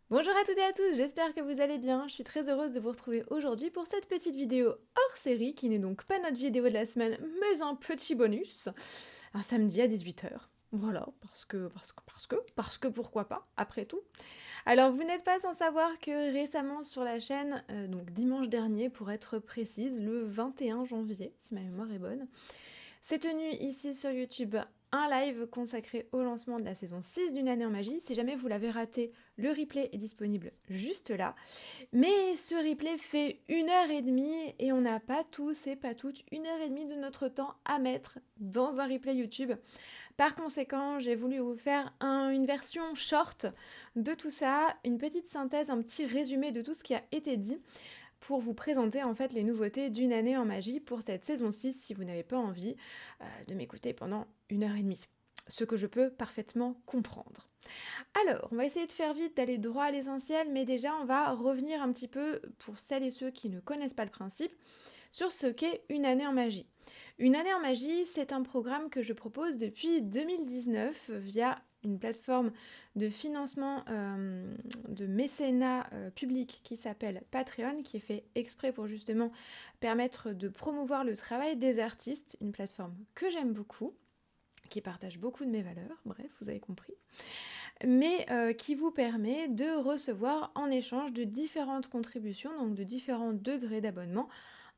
Bonjour à toutes et à tous, j'espère que vous allez bien. Je suis très heureuse de vous retrouver aujourd'hui pour cette petite vidéo hors série qui n'est donc pas notre vidéo de la semaine mais un petit bonus. Un samedi à 18 h. Voilà, parce que pourquoi pas, après tout. Alors vous n'êtes pas sans savoir que récemment sur la chaîne, donc dimanche dernier pour être précise, le 21 janvier, si ma mémoire est bonne, s'est tenu ici sur YouTube un live consacré au lancement de la saison 6 d'une année en magie. Si jamais vous l'avez raté, le replay est disponible juste là. Mais ce replay fait 1 h 30 et on n'a pas tous et pas toutes 1 h 30 de notre temps à mettre dans un replay YouTube. Par conséquent, j'ai voulu vous faire une version short de tout ça, une petite synthèse, un petit résumé de tout ce qui a été dit pour vous présenter en fait les nouveautés d'une année en magie pour cette saison 6 si vous n'avez pas envie de m'écouter pendant 1 h 30. Ce que je peux parfaitement comprendre. Alors, on va essayer de faire vite, d'aller droit à l'essentiel, mais déjà on va revenir un petit peu, pour celles et ceux qui ne connaissent pas le principe, sur ce qu'est une année en magie. Une année en magie, c'est un programme que je propose depuis 2019 via une plateforme de financement de mécénat public qui s'appelle Patreon, qui est fait exprès pour justement permettre de promouvoir le travail des artistes, une plateforme que j'aime beaucoup, qui partage beaucoup de mes valeurs, bref, vous avez compris, mais qui vous permet de recevoir en échange de différentes contributions, donc de différents degrés d'abonnement,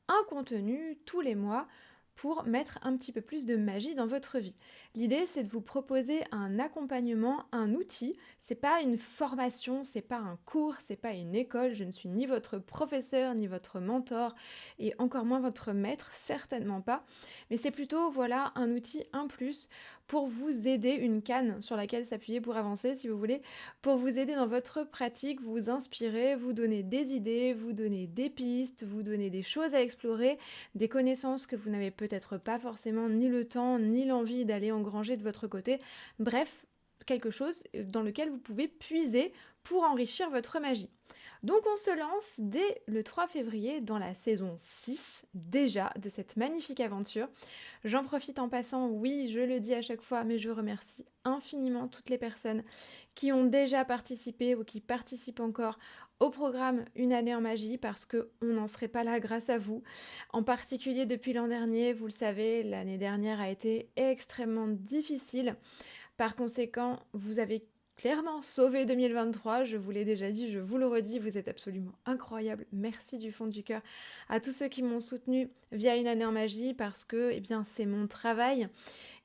un contenu tous les mois pour mettre un petit peu plus de magie dans votre vie. L'idée, c'est de vous proposer un accompagnement, un outil. C'est pas une formation, c'est pas un cours, c'est pas une école. Je ne suis ni votre professeur, ni votre mentor, et encore moins votre maître, certainement pas. Mais c'est plutôt, voilà, un outil, un plus, pour vous aider, une canne sur laquelle s'appuyer pour avancer, si vous voulez, pour vous aider dans votre pratique, vous inspirer, vous donner des idées, vous donner des pistes, vous donner des choses à explorer, des connaissances que vous n'avez peut-être pas forcément ni le temps ni l'envie d'aller engranger de votre côté. Bref, quelque chose dans lequel vous pouvez puiser pour enrichir votre magie. Donc on se lance dès le 3 février dans la saison 6 déjà de cette magnifique aventure. J'en profite en passant, oui, je le dis à chaque fois, mais je remercie infiniment toutes les personnes qui ont déjà participé ou qui participent encore au programme Une année en magie, parce qu'on n'en serait pas là grâce à vous. En particulier depuis l'an dernier, vous le savez, l'année dernière a été extrêmement difficile. Par conséquent, vous avez clairement sauvé 2023, je vous l'ai déjà dit, je vous le redis, vous êtes absolument incroyables. Merci du fond du cœur à tous ceux qui m'ont soutenu via Une année en magie, parce que eh bien, c'est mon travail.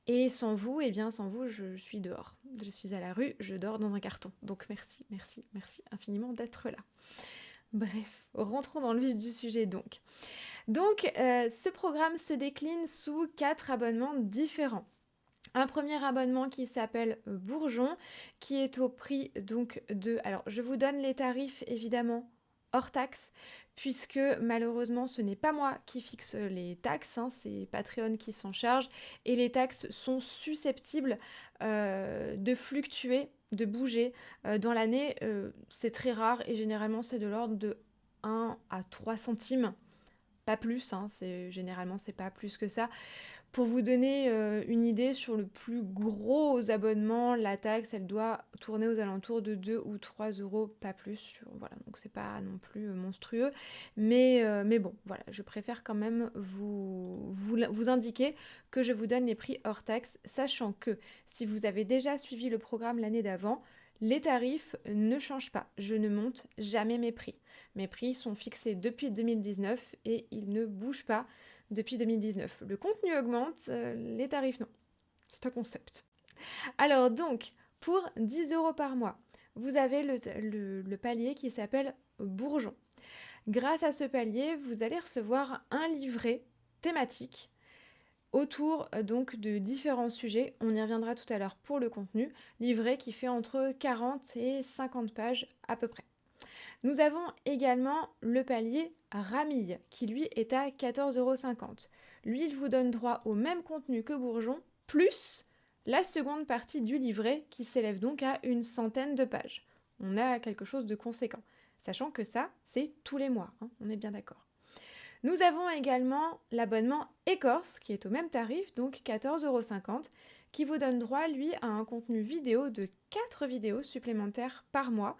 Et sans vous, eh bien, sans vous, je suis dehors. Je suis à la rue, je dors dans un carton. Donc merci, merci, merci infiniment d'être là. Bref, rentrons dans le vif du sujet donc. Ce programme se décline sous 4 abonnements différents. Un premier abonnement qui s'appelle Bourgeon, qui est au prix donc de... Alors, je vous donne les tarifs évidemment hors taxe, puisque malheureusement ce n'est pas moi qui fixe les taxes, hein, c'est Patreon qui s'en charge, et les taxes sont susceptibles de fluctuer, de bouger dans l'année. C'est très rare et généralement c'est de l'ordre de 1 à 3 centimes, pas plus, hein, généralement c'est pas plus que ça. Pour vous donner une idée, sur le plus gros abonnement, la taxe, elle doit tourner aux alentours de 2 ou 3 euros, pas plus. Voilà, donc c'est pas non plus monstrueux. Mais bon, voilà, je préfère quand même vous indiquer que je vous donne les prix hors taxe, sachant que si vous avez déjà suivi le programme l'année d'avant, les tarifs ne changent pas. Je ne monte jamais mes prix. Mes prix sont fixés depuis 2019 et ils ne bougent pas depuis 2019. Le contenu augmente, les tarifs non. C'est un concept. Alors donc, pour 10 euros par mois, vous avez le palier qui s'appelle Bourgeon. Grâce à ce palier, vous allez recevoir un livret thématique autour donc de différents sujets. On y reviendra tout à l'heure pour le contenu. Livret qui fait entre 40 et 50 pages à peu près. Nous avons également le palier Ramille, qui lui est à 14,50 €. Lui, il vous donne droit au même contenu que Bourgeon, plus la seconde partie du livret, qui s'élève donc à une centaine de pages. On a quelque chose de conséquent. Sachant que ça, c'est tous les mois, hein, on est bien d'accord. Nous avons également l'abonnement Écorce, qui est au même tarif, donc 14,50 €, qui vous donne droit, lui, à un contenu vidéo de 4 vidéos supplémentaires par mois.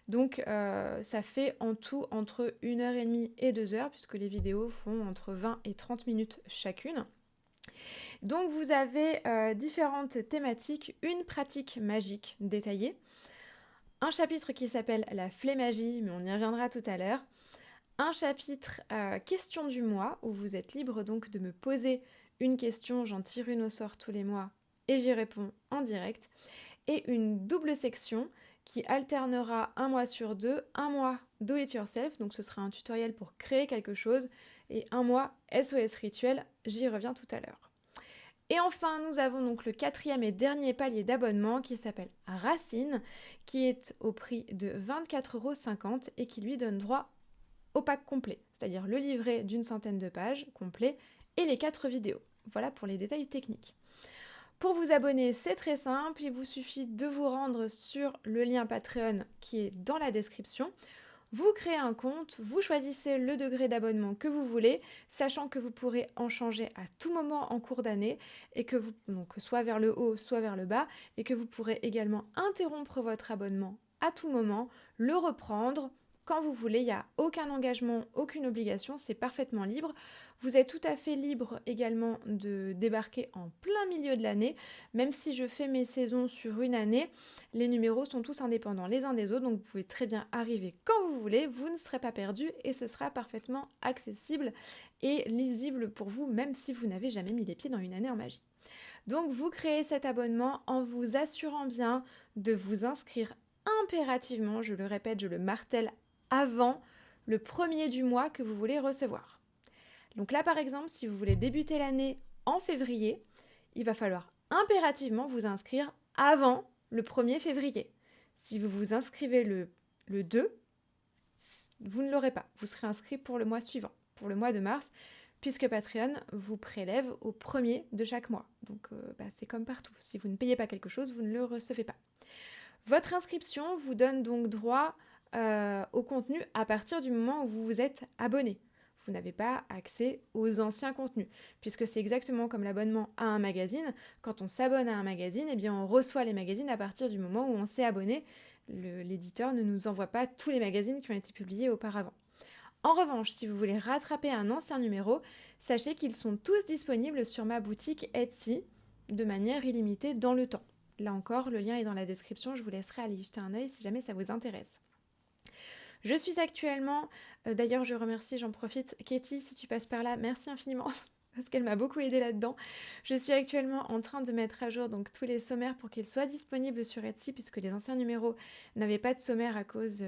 Donc, ça fait en tout entre 1h30 et 2 heures, puisque les vidéos font entre 20 et 30 minutes chacune. Donc, vous avez différentes thématiques, une pratique magique détaillée, un chapitre qui s'appelle la flémagie, mais on y reviendra tout à l'heure, un chapitre question du mois, où vous êtes libre donc de me poser une question, j'en tire une au sort tous les mois et j'y réponds en direct, et une double section qui alternera un mois sur deux, un mois do it yourself, donc ce sera un tutoriel pour créer quelque chose, et un mois SOS rituel, j'y reviens tout à l'heure. Et enfin, nous avons donc le 4e et dernier palier d'abonnement qui s'appelle Racine, qui est au prix de 24,50 € et qui lui donne droit au pack complet, c'est-à-dire le livret d'une centaine de pages complet et les 4 vidéos. Voilà pour les détails techniques. Pour vous abonner, c'est très simple, il vous suffit de vous rendre sur le lien Patreon qui est dans la description. Vous créez un compte, vous choisissez le degré d'abonnement que vous voulez, sachant que vous pourrez en changer à tout moment en cours d'année, et que vous, donc soit vers le haut, soit vers le bas, et que vous pourrez également interrompre votre abonnement à tout moment, le reprendre quand vous voulez, il n'y a aucun engagement, aucune obligation, c'est parfaitement libre. Vous êtes tout à fait libre également de débarquer en plein milieu de l'année, même si je fais mes saisons sur une année, les numéros sont tous indépendants les uns des autres, donc vous pouvez très bien arriver quand vous voulez, vous ne serez pas perdu et ce sera parfaitement accessible et lisible pour vous, même si vous n'avez jamais mis les pieds dans une année en magie. Donc vous créez cet abonnement en vous assurant bien de vous inscrire impérativement, je le répète, je le martèle, avant le 1er du mois que vous voulez recevoir. Donc là, par exemple, si vous voulez débuter l'année en février, il va falloir impérativement vous inscrire avant le 1er février. Si vous vous inscrivez le 2, vous ne l'aurez pas. Vous serez inscrit pour le mois suivant, pour le mois de mars, puisque Patreon vous prélève au 1er de chaque mois. Donc c'est comme partout. Si vous ne payez pas quelque chose, vous ne le recevez pas. Votre inscription vous donne donc droit au contenu à partir du moment où vous vous êtes abonné. Vous n'avez pas accès aux anciens contenus, puisque c'est exactement comme l'abonnement à un magazine. Quand on s'abonne à un magazine, eh bien on reçoit les magazines à partir du moment où on s'est abonné. L'éditeur ne nous envoie pas tous les magazines qui ont été publiés auparavant. En revanche, si vous voulez rattraper un ancien numéro, sachez qu'ils sont tous disponibles sur ma boutique Etsy de manière illimitée dans le temps. Là encore, le lien est dans la description, je vous laisserai aller y jeter un œil si jamais ça vous intéresse. Je suis actuellement, d'ailleurs je remercie, j'en profite, Katie, si tu passes par là, merci infiniment, parce qu'elle m'a beaucoup aidée là-dedans. Je suis actuellement en train de mettre à jour donc tous les sommaires pour qu'ils soient disponibles sur Etsy, puisque les anciens numéros n'avaient pas de sommaire à cause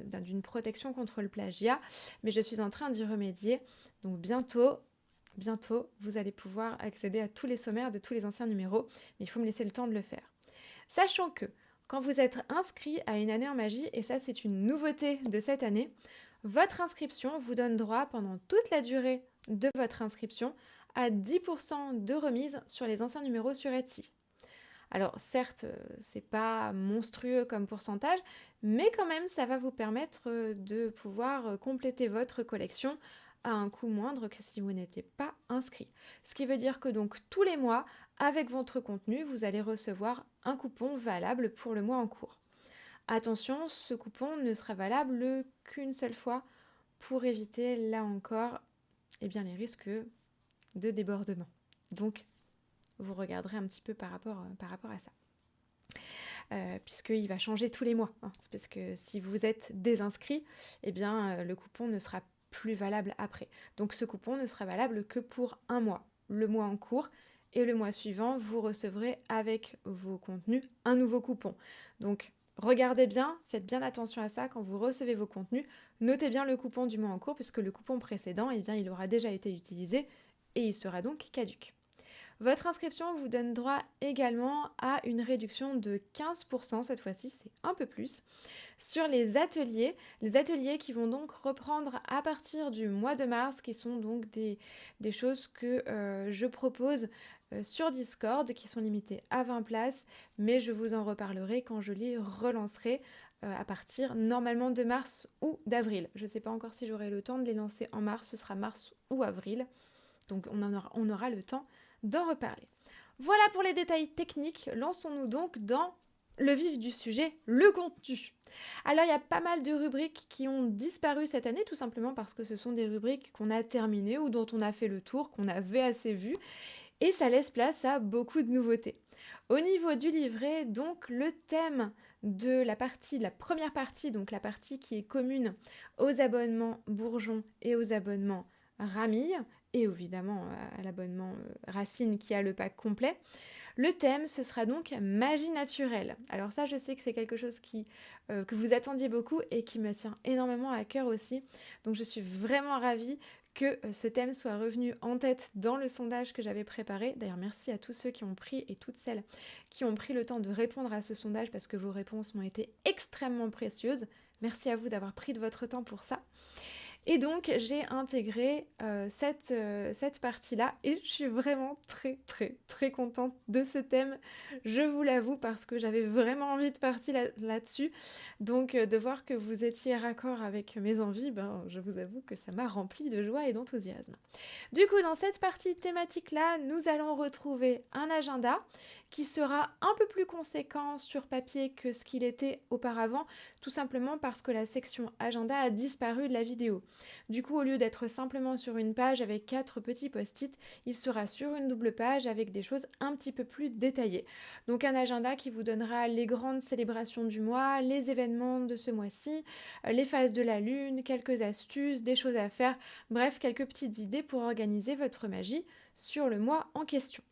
d'une protection contre le plagiat, mais je suis en train d'y remédier, donc bientôt, vous allez pouvoir accéder à tous les sommaires de tous les anciens numéros, mais il faut me laisser le temps de le faire. Sachant que quand vous êtes inscrit à une année en magie, et ça c'est une nouveauté de cette année, votre inscription vous donne droit pendant toute la durée de votre inscription à 10% de remise sur les anciens numéros sur Etsy. Alors certes, c'est pas monstrueux comme pourcentage, mais quand même ça va vous permettre de pouvoir compléter votre collection à un coût moindre que si vous n'étiez pas inscrit. Ce qui veut dire que donc tous les mois, avec votre contenu, vous allez recevoir un coupon valable pour le mois en cours. Attention, ce coupon ne sera valable qu'une seule fois pour éviter, là encore, les risques de débordement. Donc, vous regarderez un petit peu par rapport à ça. Puisqu'il va changer tous les mois. C'est parce que si vous êtes désinscrit, le coupon ne sera plus valable après. Donc ce coupon ne sera valable que pour un mois, le mois en cours, et le mois suivant, vous recevrez avec vos contenus un nouveau coupon. Donc regardez bien, faites bien attention à ça quand vous recevez vos contenus, notez bien le coupon du mois en cours, puisque le coupon précédent, il aura déjà été utilisé et il sera donc caduc. Votre inscription vous donne droit également à une réduction de 15%, cette fois-ci c'est un peu plus, sur les ateliers qui vont donc reprendre à partir du mois de mars, qui sont donc des choses que je propose sur Discord, qui sont limitées à 20 places, mais je vous en reparlerai quand je les relancerai à partir normalement de mars ou d'avril. Je ne sais pas encore si j'aurai le temps de les lancer en mars, ce sera mars ou avril, donc on aura le temps d'en reparler. Voilà pour les détails techniques, lançons-nous donc dans le vif du sujet, le contenu. Alors il y a pas mal de rubriques qui ont disparu cette année, tout simplement parce que ce sont des rubriques qu'on a terminées ou dont on a fait le tour, qu'on avait assez vu, et ça laisse place à beaucoup de nouveautés. Au niveau du livret, donc le thème de la première partie, donc la partie qui est commune aux abonnements Bourgeon et aux abonnements Ramille, et évidemment à l'abonnement Racine qui a le pack complet. Le thème, ce sera donc magie naturelle. Alors ça, je sais que c'est quelque chose que vous attendiez beaucoup et qui me tient énormément à cœur aussi. Donc je suis vraiment ravie que ce thème soit revenu en tête dans le sondage que j'avais préparé. D'ailleurs, merci à tous ceux qui ont pris et toutes celles qui ont pris le temps de répondre à ce sondage parce que vos réponses m'ont été extrêmement précieuses. Merci à vous d'avoir pris de votre temps pour ça. Et donc j'ai intégré cette partie-là et je suis vraiment très contente de ce thème, je vous l'avoue, parce que j'avais vraiment envie de partir là-dessus. Donc de voir que vous étiez raccord avec mes envies, je vous avoue que ça m'a rempli de joie et d'enthousiasme. Du coup, dans cette partie thématique-là, nous allons retrouver un agenda qui sera un peu plus conséquent sur papier que ce qu'il était auparavant, tout simplement parce que la section agenda a disparu de la vidéo. Du coup, au lieu d'être simplement sur une page avec 4 petits post-it, il sera sur une double page avec des choses un petit peu plus détaillées. Donc un agenda qui vous donnera les grandes célébrations du mois, les événements de ce mois-ci, les phases de la lune, quelques astuces, des choses à faire, bref, quelques petites idées pour organiser votre magie sur le mois en question.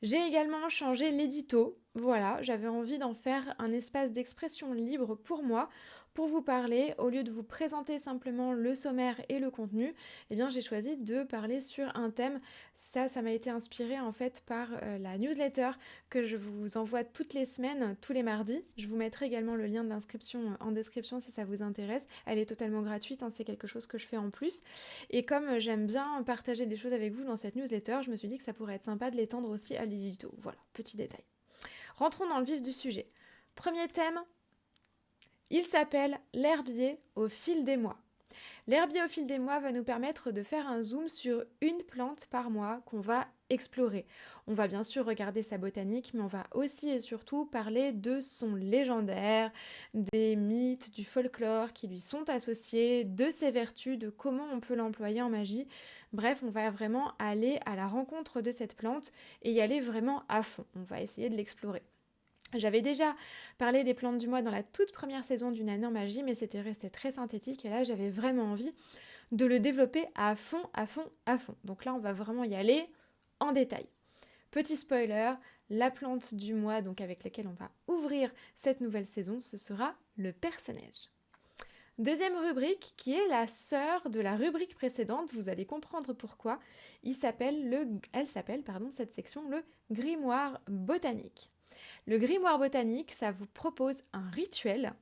J'ai également changé l'édito. Voilà, j'avais envie d'en faire un espace d'expression libre pour moi, pour vous parler. Au lieu de vous présenter simplement le sommaire et le contenu, eh bien j'ai choisi de parler sur un thème. Ça m'a été inspiré en fait par la newsletter que je vous envoie toutes les semaines, tous les mardis. Je vous mettrai également le lien d'inscription en description si ça vous intéresse. Elle est totalement gratuite, c'est quelque chose que je fais en plus. Et comme j'aime bien partager des choses avec vous dans cette newsletter, je me suis dit que ça pourrait être sympa de l'étendre aussi à l'édito. Voilà, petit détail. Rentrons dans le vif du sujet. Premier thème, il s'appelle l'herbier au fil des mois. L'herbier au fil des mois va nous permettre de faire un zoom sur une plante par mois qu'on va explorer. On va bien sûr regarder sa botanique, mais on va aussi et surtout parler de son légendaire, des mythes, du folklore qui lui sont associés, de ses vertus, de comment on peut l'employer en magie. Bref, on va vraiment aller à la rencontre de cette plante et y aller vraiment à fond. On va essayer de l'explorer. J'avais déjà parlé des plantes du mois dans la toute première saison d'une année en magie, mais c'était resté très synthétique et là j'avais vraiment envie de le développer à fond. Donc là on va vraiment y aller en détail. Petit spoiler, la plante du mois donc avec laquelle on va ouvrir cette nouvelle saison, ce sera le perce-neige. Deuxième rubrique qui est la sœur de la rubrique précédente, vous allez comprendre pourquoi. Elle s'appelle cette section le grimoire botanique. Le grimoire botanique, ça vous propose un rituel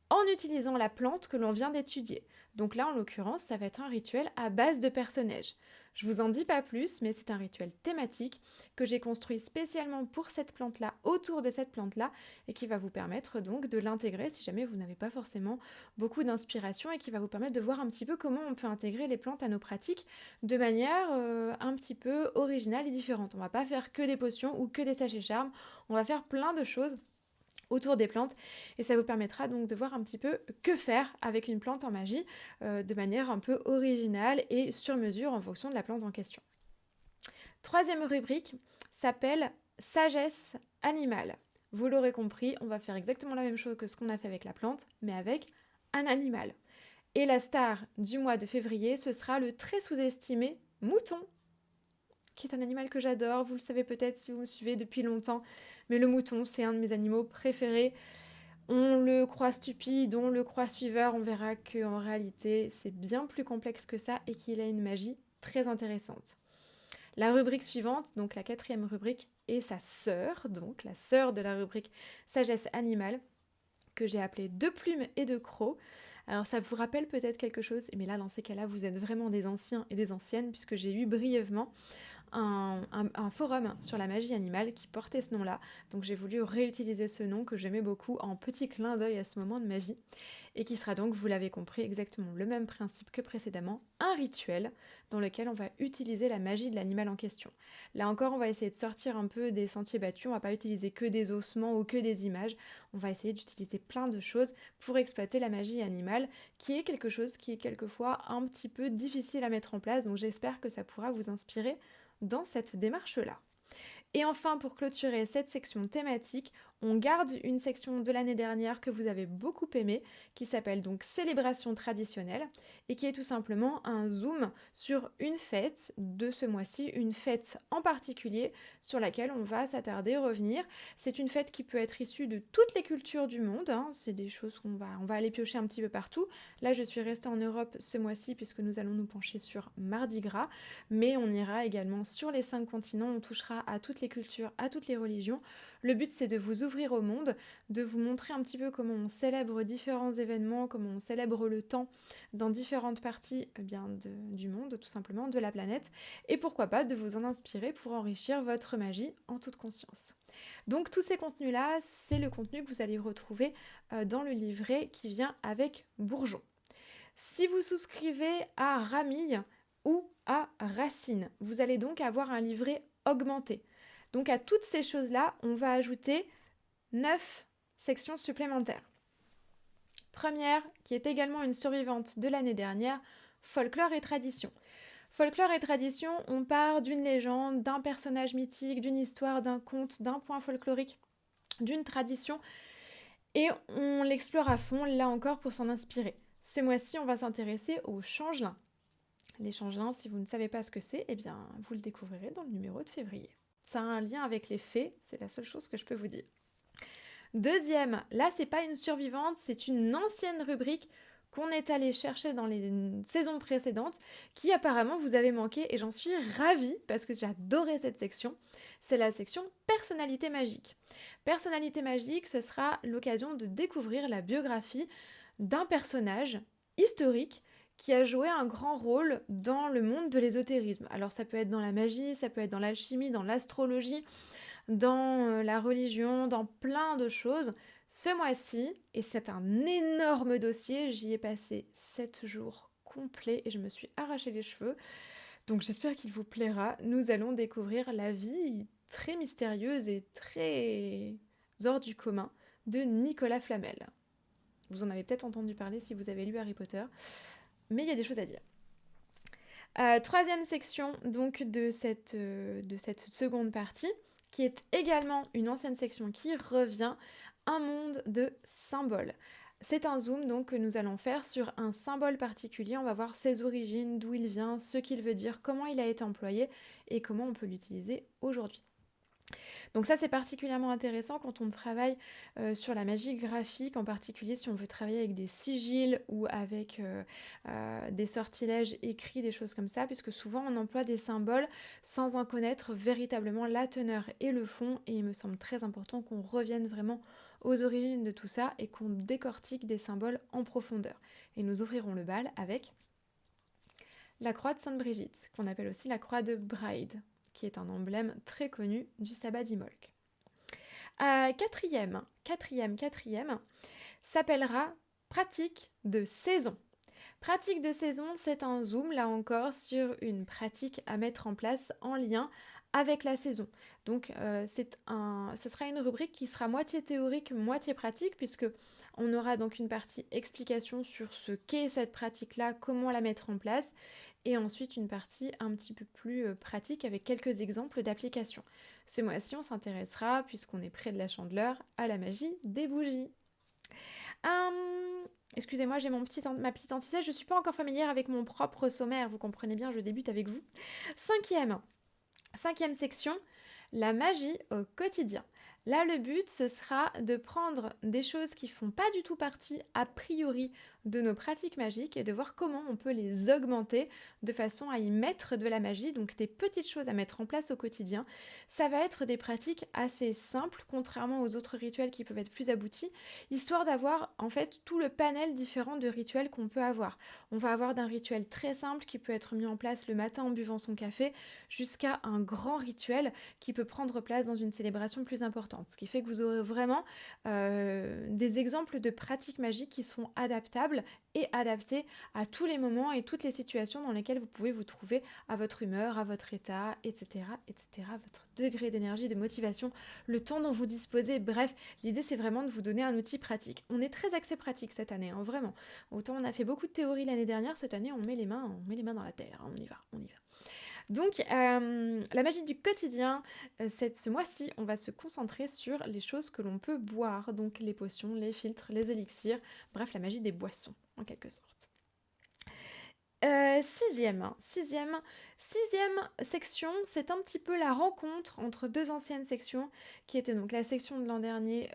en utilisant la plante que l'on vient d'étudier. Donc là, en l'occurrence, ça va être un rituel à base de perce-neige. Je vous en dis pas plus, mais c'est un rituel thématique que j'ai construit spécialement pour cette plante-là, autour de cette plante-là, et qui va vous permettre donc de l'intégrer si jamais vous n'avez pas forcément beaucoup d'inspiration et qui va vous permettre de voir un petit peu comment on peut intégrer les plantes à nos pratiques de manière un petit peu originale et différente. On va pas faire que des potions ou que des sachets charmes, on va faire plein de choses autour des plantes et ça vous permettra donc de voir un petit peu que faire avec une plante en magie de manière un peu originale et sur mesure en fonction de la plante en question. Troisième rubrique s'appelle sagesse animale. Vous l'aurez compris, on va faire exactement la même chose que ce qu'on a fait avec la plante, mais avec un animal. Et la star du mois de février, ce sera le très sous-estimé mouton, qui est un animal que j'adore, vous le savez peut-être si vous me suivez depuis longtemps, mais le mouton, c'est un de mes animaux préférés. On le croit stupide, on le croit suiveur, on verra qu'en réalité, c'est bien plus complexe que ça et qu'il a une magie très intéressante. La rubrique suivante, donc la quatrième rubrique, est sa sœur, donc la sœur de la rubrique sagesse animale, que j'ai appelée Deux plumes et deux crocs. Alors ça vous rappelle peut-être quelque chose, mais là dans ces cas-là, vous êtes vraiment des anciens et des anciennes, puisque j'ai eu brièvement un forum sur la magie animale qui portait ce nom-là. Donc j'ai voulu réutiliser ce nom que j'aimais beaucoup en petit clin d'œil à ce moment de ma vie. Et qui sera donc, vous l'avez compris, exactement le même principe que précédemment, un rituel dans lequel on va utiliser la magie de l'animal en question. Là encore, on va essayer de sortir un peu des sentiers battus, on va pas utiliser que des ossements ou que des images, on va essayer d'utiliser plein de choses pour exploiter la magie animale, qui est quelque chose qui est quelquefois un petit peu difficile à mettre en place, donc j'espère que ça pourra vous inspirer dans cette démarche-là. Et enfin, pour clôturer cette section thématique, on garde une section de l'année dernière que vous avez beaucoup aimée, qui s'appelle donc Célébration traditionnelle, et qui est tout simplement un zoom sur une fête de ce mois-ci, une fête en particulier sur laquelle on va s'attarder, revenir. C'est une fête qui peut être issue de toutes les cultures du monde, hein. C'est des choses on va aller piocher un petit peu partout. Là, je suis restée en Europe ce mois-ci puisque nous allons nous pencher sur Mardi Gras, mais on ira également sur les 5 continents, on touchera à toutes les cultures, à toutes les religions. Le but, c'est de vous ouvrir au monde, de vous montrer un petit peu comment on célèbre différents événements, comment on célèbre le temps dans différentes parties du monde, tout simplement, de la planète, et pourquoi pas de vous en inspirer pour enrichir votre magie en toute conscience. Donc tous ces contenus-là, c'est le contenu que vous allez retrouver dans le livret qui vient avec Bourgeon. Si vous souscrivez à Ramille ou à Racine, vous allez donc avoir un livret augmenté. Donc à toutes ces choses-là, on va ajouter 9 sections supplémentaires. Première, qui est également une survivante de l'année dernière, folklore et tradition. Folklore et tradition, on part d'une légende, d'un personnage mythique, d'une histoire, d'un conte, d'un point folklorique, d'une tradition, et on l'explore à fond, là encore, pour s'en inspirer. Ce mois-ci, on va s'intéresser aux changelins. Les changelins, si vous ne savez pas ce que c'est, eh bien, vous le découvrirez dans le numéro de février. Ça a un lien avec les fées, c'est la seule chose que je peux vous dire. Deuxième, là, c'est pas une survivante, c'est une ancienne rubrique qu'on est allé chercher dans les saisons précédentes, qui apparemment vous avez manqué, et j'en suis ravie, parce que j'ai adoré cette section. C'est la section personnalité magique. Personnalité magique, ce sera l'occasion de découvrir la biographie d'un personnage historique qui a joué un grand rôle dans le monde de l'ésotérisme. Alors ça peut être dans la magie, ça peut être dans l'alchimie, dans l'astrologie, dans la religion, dans plein de choses. Ce mois-ci, et c'est un énorme dossier, j'y ai passé 7 jours complets et je me suis arraché les cheveux. Donc j'espère qu'il vous plaira. Nous allons découvrir la vie très mystérieuse et très hors du commun de Nicolas Flamel. Vous en avez peut-être entendu parler si vous avez lu Harry Potter, mais il y a des choses à dire. Troisième section donc de cette seconde partie, qui est également une ancienne section qui revient, un monde de symboles. C'est un zoom donc que nous allons faire sur un symbole particulier, on va voir ses origines, d'où il vient, ce qu'il veut dire, comment il a été employé et comment on peut l'utiliser aujourd'hui. Donc ça c'est particulièrement intéressant quand on travaille sur la magie graphique, en particulier si on veut travailler avec des sigils ou avec des sortilèges écrits, des choses comme ça, puisque souvent on emploie des symboles sans en connaître véritablement la teneur et le fond, et il me semble très important qu'on revienne vraiment aux origines de tout ça et qu'on décortique des symboles en profondeur. Et nous ouvrirons le bal avec la croix de Sainte-Brigitte, qu'on appelle aussi la croix de Bride, qui est un emblème très connu du sabbat d'Imolc. Quatrième, s'appellera pratique de saison. Pratique de saison, c'est un zoom, là encore, sur une pratique à mettre en place en lien avec la saison. Donc, ce sera une rubrique qui sera moitié théorique, moitié pratique, puisque on aura donc une partie explication sur ce qu'est cette pratique-là, comment la mettre en place, et ensuite une partie un petit peu plus pratique avec quelques exemples d'application. Ce mois-ci, on s'intéressera, puisqu'on est près de la Chandeleur, à la magie des bougies. Excusez-moi, j'ai ma petite anti-sèche, je ne suis pas encore familière avec mon propre sommaire, vous comprenez bien, je débute avec vous. Cinquième section, la magie au quotidien. Là, le but, ce sera de prendre des choses qui font pas du tout partie, a priori, de nos pratiques magiques et de voir comment on peut les augmenter de façon à y mettre de la magie, donc des petites choses à mettre en place au quotidien. Ça va être des pratiques assez simples, contrairement aux autres rituels qui peuvent être plus aboutis, histoire d'avoir en fait tout le panel différent de rituels qu'on peut avoir. On va avoir d'un rituel très simple qui peut être mis en place le matin en buvant son café, jusqu'à un grand rituel qui peut prendre place dans une célébration plus importante. Ce qui fait que vous aurez vraiment des exemples de pratiques magiques qui seront adaptables et adaptées à tous les moments et toutes les situations dans lesquelles vous pouvez vous trouver, à votre humeur, à votre état, etc., etc., votre degré d'énergie, de motivation, le temps dont vous disposez. Bref, l'idée c'est vraiment de vous donner un outil pratique. On est très axé pratique cette année, hein, vraiment. Autant on a fait beaucoup de théorie l'année dernière, cette année on met les mains dans la terre, hein, on y va, on y va. Donc, la magie du quotidien, ce mois-ci, on va se concentrer sur les choses que l'on peut boire, donc les potions, les filtres, les élixirs, bref, la magie des boissons, en quelque sorte. Sixième section, c'est un petit peu la rencontre entre deux anciennes sections, qui étaient donc la section de l'an dernier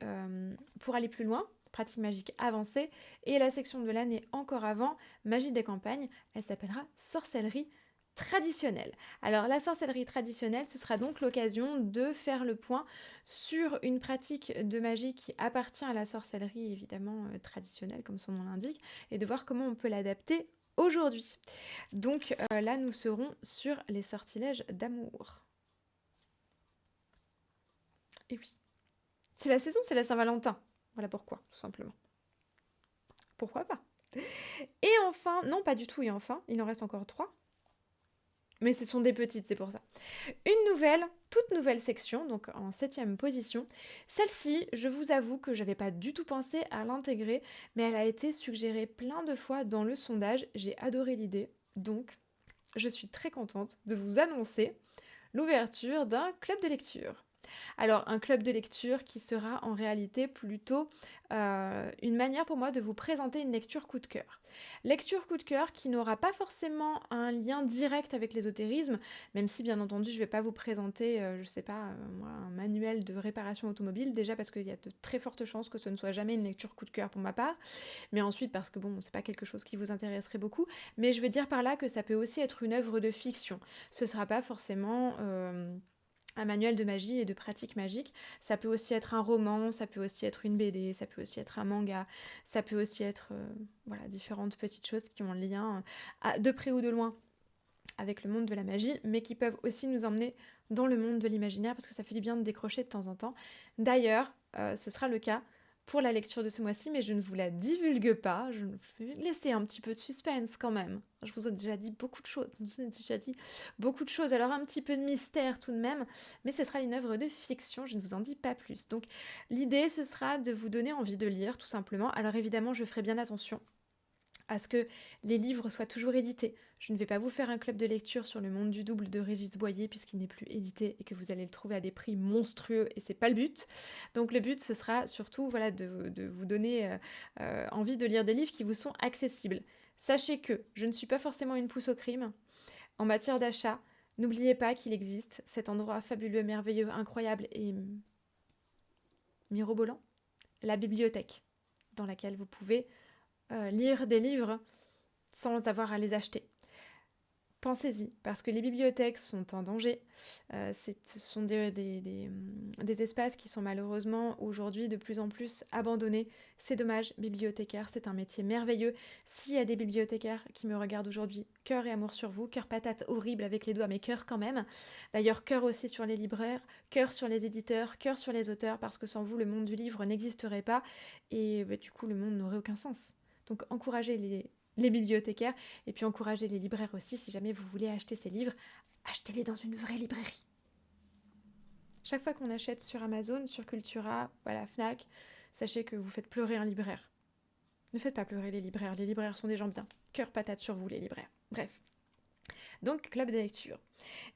pour aller plus loin, pratique magique avancée, et la section de l'année encore avant, magie des campagnes, elle s'appellera sorcellerie traditionnelle. Alors la sorcellerie traditionnelle, ce sera donc l'occasion de faire le point sur une pratique de magie qui appartient à la sorcellerie évidemment traditionnelle comme son nom l'indique, et de voir comment on peut l'adapter aujourd'hui. Donc là nous serons sur les sortilèges d'amour. Et oui, c'est la saison, c'est la Saint-Valentin. Voilà pourquoi, tout simplement. Pourquoi pas? Et enfin, non pas du tout, et enfin, il en reste encore 3. Mais ce sont des petites, c'est pour ça. Une nouvelle, toute nouvelle section, donc en 7e position. Celle-ci, je vous avoue que j'avais pas du tout pensé à l'intégrer, mais elle a été suggérée plein de fois dans le sondage. J'ai adoré l'idée, donc je suis très contente de vous annoncer l'ouverture d'un club de lecture. Alors, un club de lecture qui sera en réalité plutôt une manière pour moi de vous présenter une lecture coup de cœur. Lecture coup de cœur qui n'aura pas forcément un lien direct avec l'ésotérisme, même si bien entendu je ne vais pas vous présenter, je sais pas, moi, un manuel de réparation automobile, déjà parce qu'il y a de très fortes chances que ce ne soit jamais une lecture coup de cœur pour ma part, mais ensuite parce que bon, c'est pas quelque chose qui vous intéresserait beaucoup, mais je veux dire par là que ça peut aussi être une œuvre de fiction. Ce sera pas forcément un manuel de magie et de pratique magique. Ça peut aussi être un roman, ça peut aussi être une BD, ça peut aussi être un manga, ça peut aussi être voilà, différentes petites choses qui ont un lien de près ou de loin avec le monde de la magie, mais qui peuvent aussi nous emmener dans le monde de l'imaginaire parce que ça fait du bien de décrocher de temps en temps. D'ailleurs, ce sera le cas pour la lecture de ce mois-ci, mais je ne vous la divulgue pas, je vais laisser un petit peu de suspense quand même. Je vous ai déjà dit beaucoup de choses, alors un petit peu de mystère tout de même, mais ce sera une œuvre de fiction, je ne vous en dis pas plus. Donc l'idée, ce sera de vous donner envie de lire, tout simplement. Alors évidemment, je ferai bien attention à ce que les livres soient toujours édités. Je ne vais pas vous faire un club de lecture sur le monde du double de Régis Boyer puisqu'il n'est plus édité et que vous allez le trouver à des prix monstrueux et c'est pas le but. Donc le but ce sera surtout voilà, de vous donner envie de lire des livres qui vous sont accessibles. Sachez que je ne suis pas forcément une pousse au crime. En matière d'achat, n'oubliez pas qu'il existe cet endroit fabuleux, merveilleux, incroyable et mirobolant, la bibliothèque, dans laquelle vous pouvez lire des livres sans avoir à les acheter. Pensez-y, parce que les bibliothèques sont en danger. Ce sont des espaces qui sont malheureusement aujourd'hui de plus en plus abandonnés. C'est dommage, bibliothécaire, c'est un métier merveilleux. S'il y a des bibliothécaires qui me regardent aujourd'hui, cœur et amour sur vous, cœur patate horrible avec les doigts, mais cœur quand même. D'ailleurs, cœur aussi sur les libraires, cœur sur les éditeurs, cœur sur les auteurs, parce que sans vous, le monde du livre n'existerait pas, et du coup, le monde n'aurait aucun sens. Donc encouragez les bibliothécaires et puis encouragez les libraires aussi. Si jamais vous voulez acheter ces livres, achetez-les dans une vraie librairie. Chaque fois qu'on achète sur Amazon, sur Cultura, voilà, Fnac, sachez que vous faites pleurer un libraire. Ne faites pas pleurer les libraires sont des gens bien. Cœur patate sur vous les libraires. Bref. Donc club de lecture.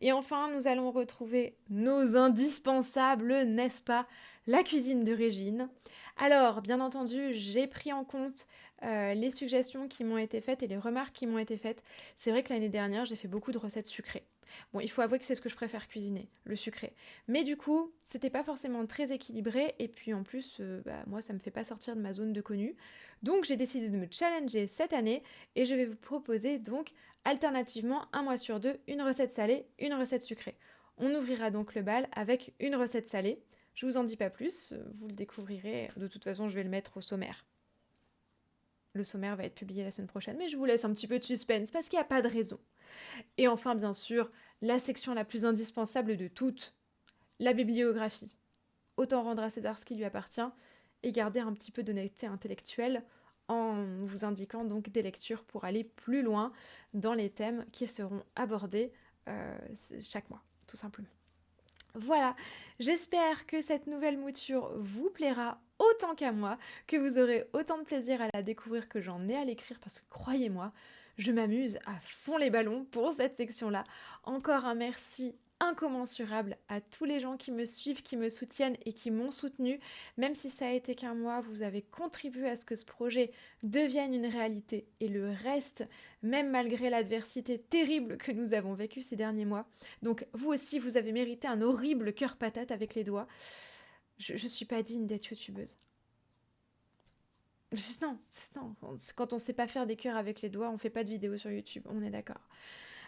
Et enfin, nous allons retrouver nos indispensables, n'est-ce pas, la cuisine de Régine. Alors, bien entendu, j'ai pris en compte les suggestions qui m'ont été faites et les remarques qui m'ont été faites. C'est vrai que l'année dernière, j'ai fait beaucoup de recettes sucrées. Bon, il faut avouer que c'est ce que je préfère cuisiner, le sucré. Mais du coup, c'était pas forcément très équilibré. Et puis en plus, moi, ça me fait pas sortir de ma zone de connu. Donc j'ai décidé de me challenger cette année. Et je vais vous proposer donc alternativement, un mois sur deux, une recette salée, une recette sucrée. On ouvrira donc le bal avec une recette salée. Je vous en dis pas plus, vous le découvrirez. De toute façon, je vais le mettre au sommaire. Le sommaire va être publié la semaine prochaine, mais je vous laisse un petit peu de suspense parce qu'il n'y a pas de raison. Et enfin, bien sûr, la section la plus indispensable de toutes, la bibliographie. Autant rendre à César ce qui lui appartient et garder un petit peu d'honnêteté intellectuelle en vous indiquant donc des lectures pour aller plus loin dans les thèmes qui seront abordés chaque mois, tout simplement. Voilà, j'espère que cette nouvelle mouture vous plaira autant qu'à moi, que vous aurez autant de plaisir à la découvrir que j'en ai à l'écrire, parce que croyez-moi, je m'amuse à fond les ballons pour cette section-là. Encore un merci incommensurable à tous les gens qui me suivent, qui me soutiennent et qui m'ont soutenu. Même si ça a été qu'un mois, vous avez contribué à ce que ce projet devienne une réalité. Et le reste, même malgré l'adversité terrible que nous avons vécue ces derniers mois. Donc vous aussi, vous avez mérité un horrible cœur patate avec les doigts. Je suis pas digne d'être youtubeuse. Non, quand on sait pas faire des cœurs avec les doigts, on fait pas de vidéos sur YouTube, on est d'accord.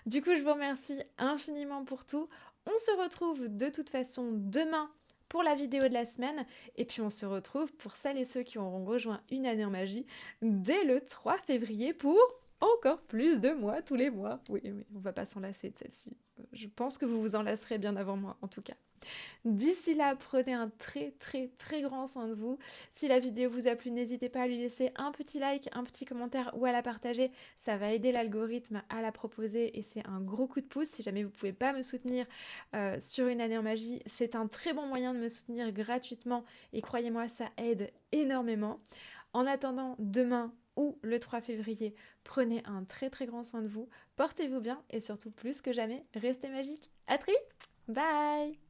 Du coup, je vous remercie infiniment pour tout. On se retrouve de toute façon demain pour la vidéo de la semaine. Et puis on se retrouve pour celles et ceux qui auront rejoint Une année en magie dès le 3 février pour encore plus de mois tous les mois. Oui, on va pas s'en lasser de celle-ci. Je pense que vous vous en lasserez bien avant moi, en tout cas. D'ici là, prenez un très très très grand soin de vous. Si la vidéo vous a plu, n'hésitez pas à lui laisser un petit like, un petit commentaire ou à la partager. Ça va aider l'algorithme à la proposer et c'est un gros coup de pouce. Si jamais vous ne pouvez pas me soutenir sur Une année en magie, c'est un très bon moyen de me soutenir gratuitement et croyez-moi, ça aide énormément. En attendant demain ou le 3 février, prenez un très très grand soin de vous, portez-vous bien et surtout plus que jamais, restez magique. À très vite, bye!